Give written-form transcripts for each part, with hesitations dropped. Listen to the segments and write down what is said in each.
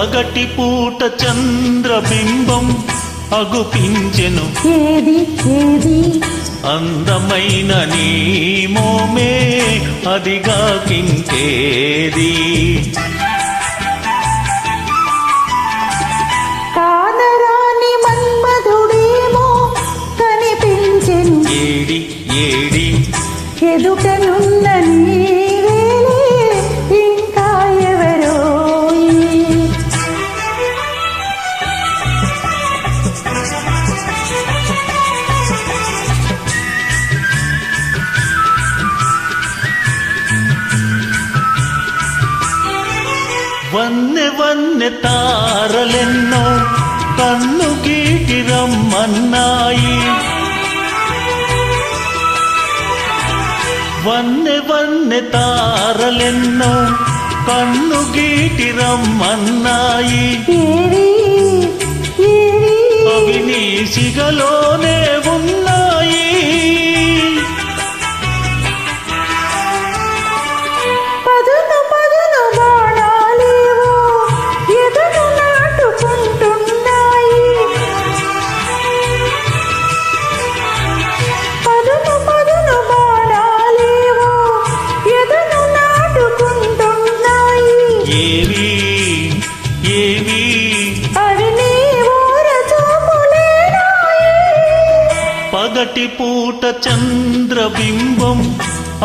పగటి పూట చంద్రబింబం అగుపించెను ఏది ఏది అందమైన నీ మోమే అదిగాకింకేది కానరాని మన్మధుడేమో కనిపించెను ఏడి ఏడి ఎదుటనున్న నీవేలే ఇంకా ఎవరో వన్నె వన్నె తారలెన్నో కన్ను గీటి రమ్మన్నాయి వన్నె వన్నె తారలెన్నో కన్ను గీటి రమ్మన్నాయి ఏరి ఏరి అవి నీ సిగలోనే ఉన్నాయి పదును పదును బాణాలేవో ఎదురు నాటుకుంటున్నాయి పదును పదును బాణాలేవో ఎదురు నాటుకుంటున్నాయి ఏవి ఏవి అవి నీ ఊరచూపులేనాయి పగటి పూట చంద్రబింబం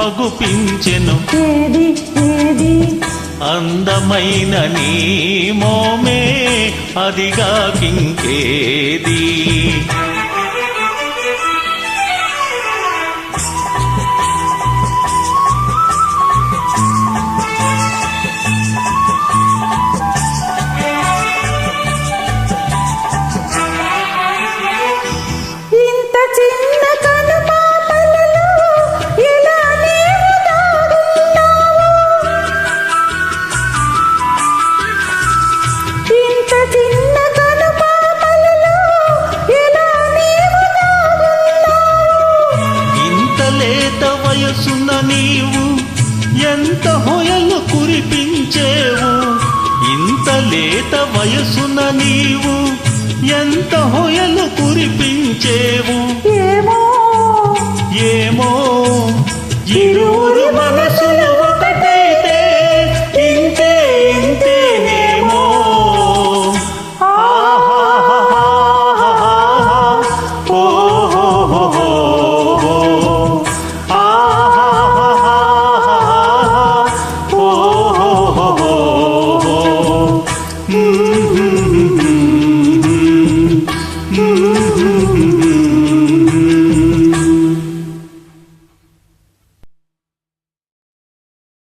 అగుపించెను ఏది ఏది అందమైన నీ మోమే అదిగాకింకేది ఇంత చిన్న కనుపాపలలో ఎలా నీవు దాగున్నావు ఇంత చిన్న కనుపాపలలో ఎలా నీవు దాగున్నావు ఇంత లేత వయసున నీవు ఎంత హొయలు కురిపించేవు ఇంత లేత వయసున నీవు ఎంత హొయలు కురిపించేవు ఏమో ఏమో ఇరువురు మనసులు ఒకటైతే ఇంతే ఇంతేనేమో ఆహాహాహాహా, ఓహోహోహో, ఆహాహాహాహా, ఓహోహోహో.